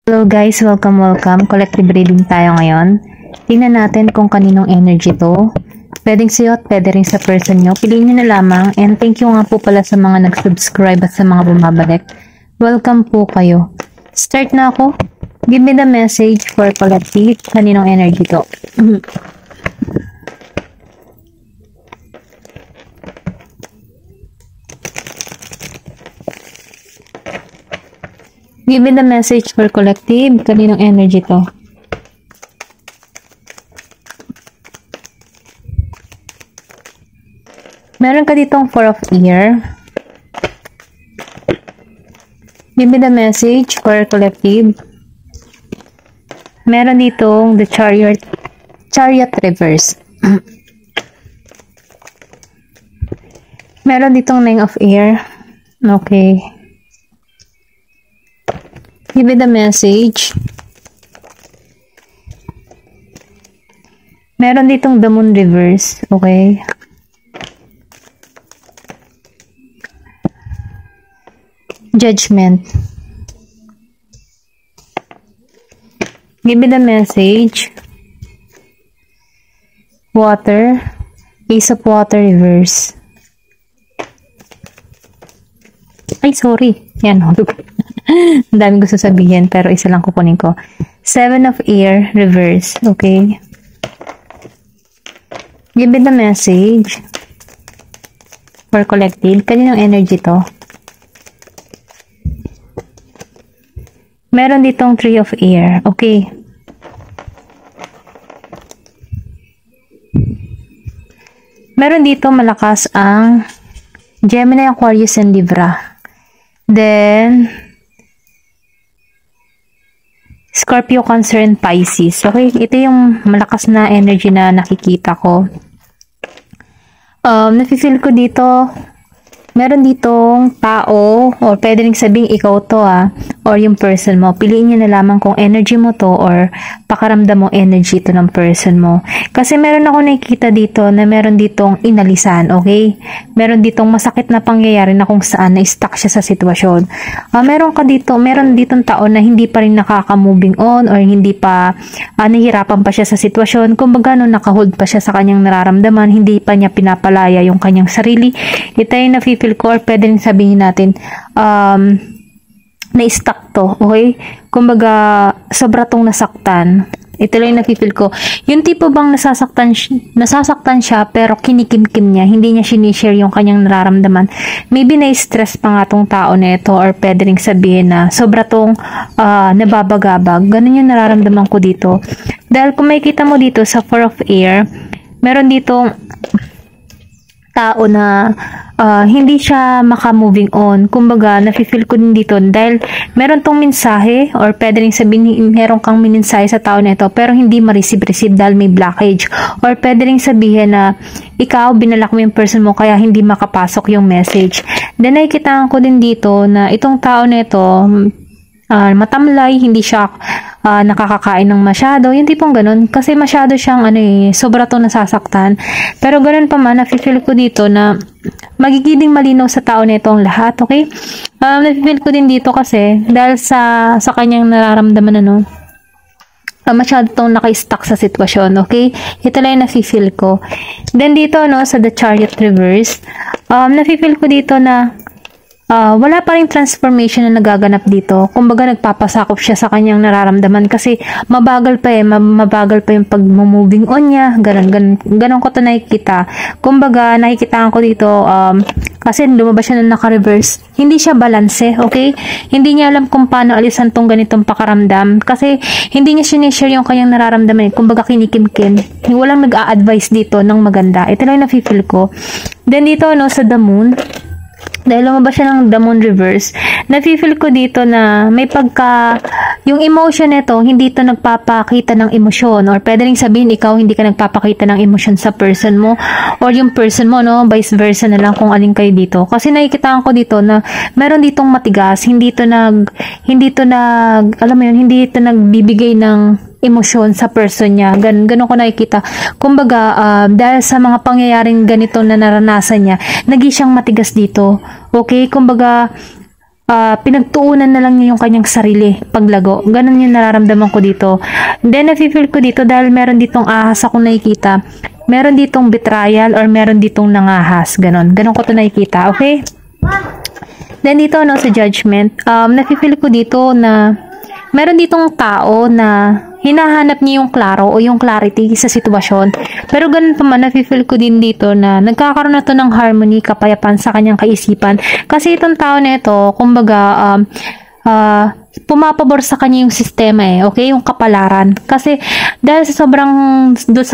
Hello guys, welcome. Collective reading tayo ngayon. Tingnan natin kung kaninong energy to. Pwedeng sa'yo at pwede rin sa person nyo. Piliin nyo na lamang. And thank you nga po pala sa mga nag-subscribe at sa mga bumabalik. Welcome po kayo. Start na ako. Give me the message for collective. Kaninong energy to. Give me the message for collective. Kaninong energy to? Meron ka ditong 4 of ear. Give me the message for collective. Meron ditong the chariot reverse. Meron ditong 9 of ear. Okay. Give me the message. Meron ditong the moon reverse. Okay. Judgment. Give me the message. Water. Ace of water reverse. Ay, sorry. Yan, ang daming gusto sabihin, pero isa lang kukunin ko. 7 of air, reverse. Okay. Give me the message for collective. Kaninong energy to? Meron ditong 3 of air. Okay. Meron dito malakas ang Gemini, Aquarius, and Libra. Then, Scorpio, Cancer, and Pisces. Okay, ito yung malakas na energy na nakikita ko. Nafe-feel ko dito, meron ditong tao, or pwede rin sabing ikaw to or yung person mo. Piliin nyo na lamang kung energy mo to or pakaramdam mo energy to ng person mo. Kasi meron ako nakikita dito na meron ditong inalisan, okay? Meron ditong masakit na pangyayari na kung saan na-stuck siya sa sitwasyon. Meron ditong tao na hindi pa rin nakaka-moving on or hindi pa nahihirapan pa siya sa sitwasyon. Kumbaga naka-hold pa siya sa kanyang nararamdaman, hindi pa niya pinapalaya yung kanyang sarili. Ito yung nafe-feel ko, or pwede rin sabihin natin na-stuck to, okay? Kumbaga, sobra tong nasaktan. Ito lang yung nafe-feel ko. Yung tipo bang nasasaktan siya, pero kinikim-kim niya, hindi niya sinishare yung kanyang nararamdaman. Maybe na-stress pa nga tong tao na ito, or pwede rin sabihin na sobra tong nababagabag. Ganun yung nararamdaman ko dito. Dahil kung makikita mo dito sa 4 of air, meron ditong tao na hindi siya maka-moving on. Kumbaga, nafe-feel ko din dito dahil meron tong mensahe or pwede rin sabihin meron kang minensahe sa tao na ito pero hindi ma-receive dahil may blockage. Or pwede rin sabihin na ikaw, binalak mo yung person mo kaya hindi makapasok yung message. Then, nakikita ko din dito na itong tao na ito matamlay, hindi siya nakakakain ng masyado, yung tipong ganun, kasi masyado siyang sobra to nasasaktan, pero ganun pa man, nafe-feel ko dito na magiging malinaw sa tao na itong lahat, okay? Nafe-feel ko din dito kasi, dahil sa kanyang nararamdaman masyado tong naka-stuck sa sitwasyon, okay? Ito lang yung nafe-feel ko. Then dito, sa The Chariot Reverse, nafe-feel ko dito na wala pa rin transformation na nagaganap dito. Kumbaga, nagpapasakop siya sa kanyang nararamdaman kasi mabagal pa mabagal pa yung pag-moving on niya. Ganon ko to nakikita. Kumbaga, nakikitaan ko dito, kasi lumabas siya na naka-reverse. Hindi siya balanse, okay? Hindi niya alam kung paano alisan tong ganitong pakaramdam kasi hindi niya sinishare yung kanyang nararamdaman. Kumbaga, kinikimkim. Walang nag-a-advise dito ng maganda. Ito lang yung nafe-feel ko. Then dito, sa The Moon, dahil lumabas siya ng The Moon Reverse, nafe-feel ko dito na may yung emotion nito, hindi ito nagpapakita ng emosyon, or pwede rin sabihin ikaw hindi ka nagpapakita ng emosyon sa person mo, or yung person mo, vice versa na lang kung alin kayo dito. Kasi nakikitaan ko dito na meron ditong matigas, hindi ito nagbibigay ng emosyon sa person niya. Ganun ko nakikita. Kumbaga, dahil sa mga pangyayaring ganito na naranasan niya, naging siyang matigas dito. Okay? Kumbaga, pinagtuunan na lang niya yung kanyang sarili paglago. Ganun yung nararamdaman ko dito. Then, nafe-feel ko dito dahil meron ditong ahas akong nakikita. Meron ditong betrayal or meron ditong nangahas. Ganon. Ganon ko to nakikita. Okay? Then, dito, no, sa judgment, nafe-feel ko dito na meron ditong tao na hinahanap niya yung klaro o yung clarity sa sitwasyon. Pero ganun pa man, nafe-feel ko din dito na nagkakaroon na to ng harmony, kapayapaan sa kanyang kaisipan. Kasi itong tao na ito, kumbaga, pumapabor sa kanya yung sistema okay? Yung kapalaran. Kasi dahil sa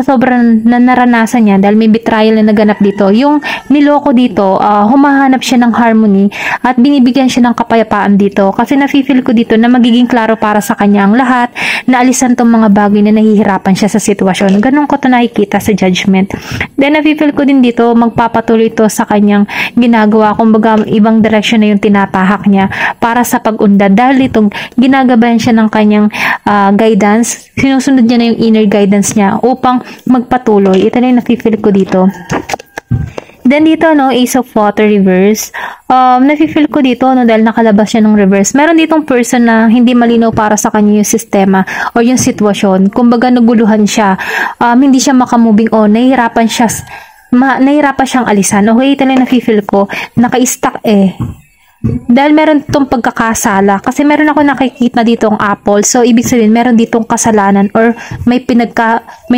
sobrang na naranasan niya, dahil may betrayal na naganap dito, yung niloko dito, humahanap siya ng harmony at binibigyan siya ng kapayapaan dito. Kasi nafe-feel ko dito na magiging klaro para sa kanya ang lahat, na alisan tong mga bagay na nahihirapan siya sa sitwasyon. Ganun ko to nakikita sa judgment. Then nafe-feel ko din dito, magpapatuloy to sa kanyang ginagawa. Kumbaga, ibang direction na yung tinatahak niya para sa pag-unlad. Dahil itong ginagabayan siya ng kanyang guidance, sinusunod niya na yung inner guidance niya upang magpatuloy. Ito na yung nafe-feel ko dito. Then dito, no, Ace of Water reverse. Nafe-feel ko dito, no, dahil nakalabas siya ng reverse. Meron ditong person na hindi malinaw para sa kanya yung sistema o yung sitwasyon. Kumbaga, naguluhan siya. Hindi siya makamubing on. Nahihirapan siyang alisan. Okay, ito na yung nafe-feel ko. Naka-stuck dahil meron itong pagkakasala. Kasi meron ako nakikita dito ang apple. So, ibig sabihin, meron ditong kasalanan or may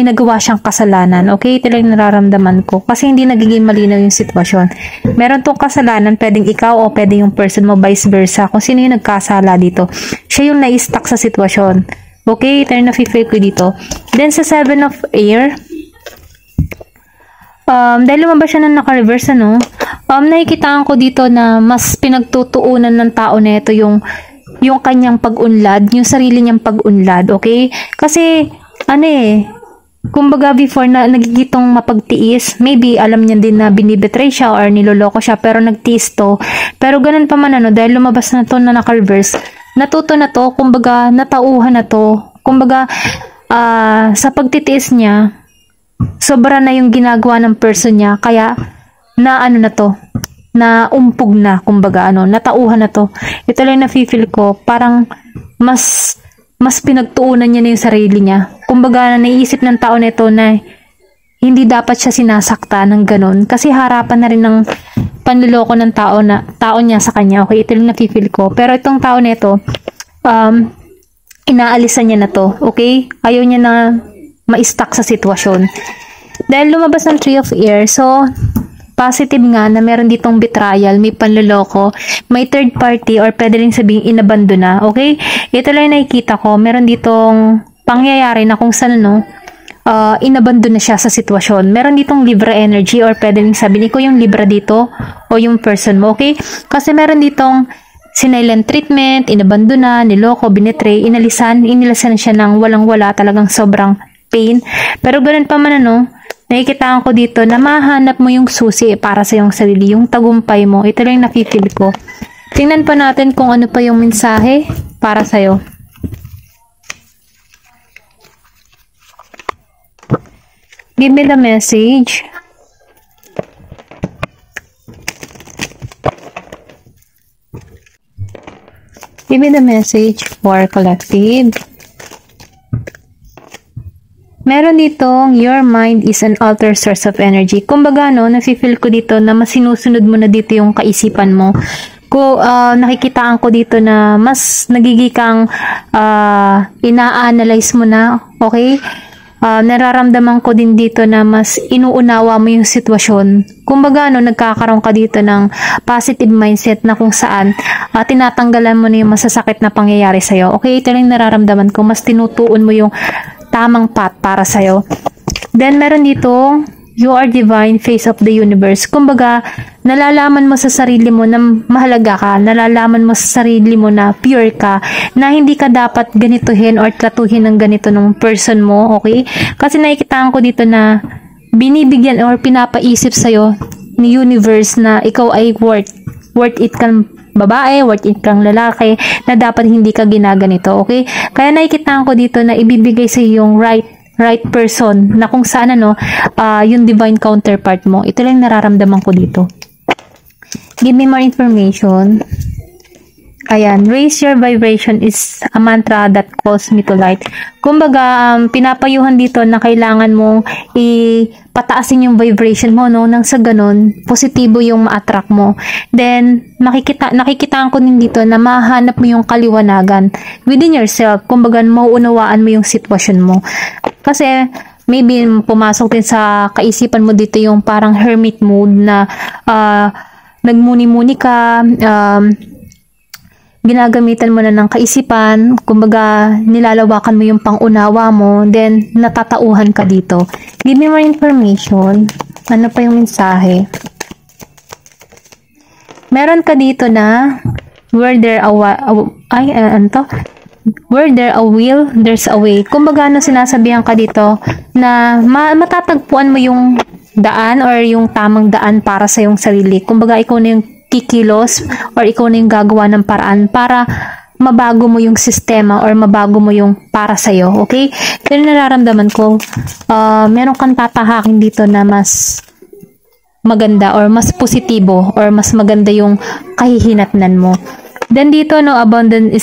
nagawa siyang kasalanan. Okay? Ito lang nararamdaman ko. Kasi hindi nagiging malinaw yung sitwasyon. Meron tong kasalanan, pwedeng ikaw o pwedeng yung person mo, vice versa. Kung sino yung nagkasala dito. Siya yung na-stuck sa sitwasyon. Okay? Ito yung nafe-feel ko dito. Then, sa 7 of Air, dahil lumabas siya na naka-reverse, nakikitaan ko dito na mas pinagtutuunan ng tao na ito yung kanyang pag-unlad, yung sarili niyang pag-unlad, okay? Kasi, kumbaga before na nagigitong mapagtiis, maybe alam niya din na binibetray siya or niloloko siya, pero nagtiis to. Pero ganun pa man, dahil lumabas na to na naka-reverse, natuto na to, kumbaga natauhan na to, kumbaga, sa pagtitiis niya, sobra na yung ginagawa ng person niya, kaya na na umpog na, kumbaga natauhan na to. Ito lang nafe-feel ko, parang mas pinagtuunan niya na yung sarili niya. Kumbaga, naiisip ng tao nito na hindi dapat siya sinasakta ng ganun, kasi harapan na rin ng panluloko ng tao niya sa kanya. Okay, ito lang nafe-feel ko. Pero itong tao nito, inaalisan niya na to, okay? Ayaw niya na ma-stuck sa sitwasyon. Dahil lumabas ng 3 of Air, so positive nga na meron ditong betrayal, may panloloko, may third party, or pwede rin sabihin inabandon na, okay? Ito lang yung nakikita ko, meron ditong pangyayari na kung saan inabandon na siya sa sitwasyon. Meron ditong Libra energy, or pwede rin sabihin ikaw yung Libra dito o yung person mo, okay? Kasi meron ditong sinilent treatment, inabandon na, niloko, binetray, inilasan siya ng walang-wala, talagang sobrang pain. Pero ganun pa man, nakikitaan ko dito na mahanap mo yung susi para sa iyong sarili, yung tagumpay mo. Ito lang yung nakikil ko. Tingnan pa natin kung ano pa yung mensahe para sa'yo. Give me the message. Give me the message for collective. Meron ditong your mind is an alter source of energy. Kumbaga, nafe-feel ko dito na mas sinusunod mo na dito yung kaisipan mo. Nakikitaan ko dito na mas nagigikang ina-analyze mo na, okay? Nararamdaman ko din dito na mas inuunawa mo yung sitwasyon. Kumbaga, nagkakaroon ka dito ng positive mindset na kung saan tinatanggalan mo na yung masasakit na pangyayari sa'yo. Okay, ito lang nararamdaman ko. Mas tinutuon mo yung tamang path para sa'yo. Then, meron dito, you are divine face of the universe. Kumbaga, nalalaman mo sa sarili mo na mahalaga ka, nalalaman mo sa sarili mo na pure ka, na hindi ka dapat ganituhin or tratuhin ng ganito ng person mo, okay? Kasi nakikitaan ko dito na binibigyan or pinapaisip sa'yo ni universe na ikaw ay worth it kang babae, worth it kang lalaki, na dapat hindi ka ginaganito, okay? Kaya nakikitaan ko dito na ibibigay sa yung right person na kung saan yung divine counterpart mo. Ito lang nararamdaman ko dito. Give me more information. Ayan, raise your vibration is a mantra that calls me to light. Kumbaga, pinapayuhan dito na kailangan mong ipataasin yung vibration mo, no? Nang sa ganun, positibo yung ma-attract mo. Then, nakikitaan ko din dito na mahanap mo yung kaliwanagan within yourself. Kumbaga, mauunawaan mo yung sitwasyon mo. Kasi, maybe pumasok din sa kaisipan mo dito yung parang hermit mode na nagmuni-muni ka, ginagamitan mo na ng kaisipan, kumbaga nilalawakan mo yung pangunawa mo, then natatauhan ka dito. Give me more information. Ano pa yung mensahe? Meron ka dito na where there a will, there's a way. Kumbaga ano sinasabihan ka dito na matatagpuan mo yung daan or yung tamang daan para sa yung sarili. Kumbaga ikaw na yung kikilos or ikaw na yung gagawa ng paraan para mabago mo yung sistema or mabago mo yung para sa'yo, okay? Pero nararamdaman ko, meron kang tatahakin dito na mas maganda or mas positibo or mas maganda yung kahihinatnan mo. Then dito, no, abundance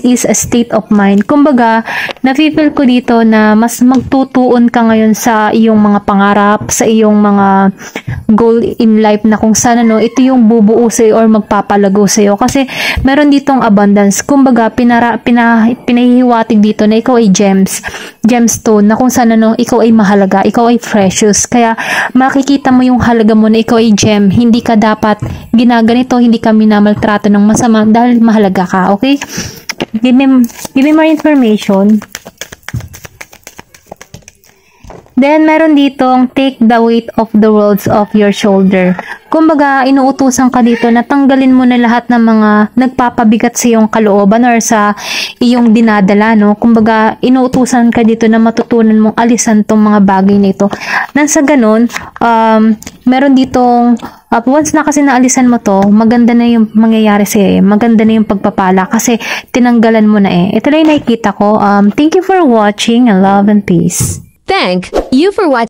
is a state of mind. Kumbaga, nafe-feel ko dito na mas magtutuon ka ngayon sa iyong mga pangarap, sa iyong mga goal in life na kung sana no, ito yung bubuo sa'yo or magpapalago sa'yo. Kasi meron ditong abundance. Kumbaga, pinahihiwatig dito na ikaw ay gemstone, na kung sana no, ikaw ay mahalaga, ikaw ay precious. Kaya makikita mo yung halaga mo na ikaw ay gem. Hindi ka dapat ginaganito, hindi ka minamaltrato ng masama dahil mahalaga ka, okay? Give me more information. Then, meron ditong take the weight of the worlds off your shoulder. Kumbaga, inuutusan ka dito na tanggalin mo na lahat ng mga nagpapabigat sa iyong kalooban or sa iyong dinadala, no? Kumbaga, inuutusan ka dito na matutunan mong alisan tong mga bagay na ito. Nang sa ganun, meron ditong once na kasi naalisan mo to, maganda na yung mangyayari sa'yo eh. Maganda na yung pagpapala kasi tinanggalan mo na eh. Ito lang yung nakikita ko. Thank you for watching and love and peace. Thank you for watching.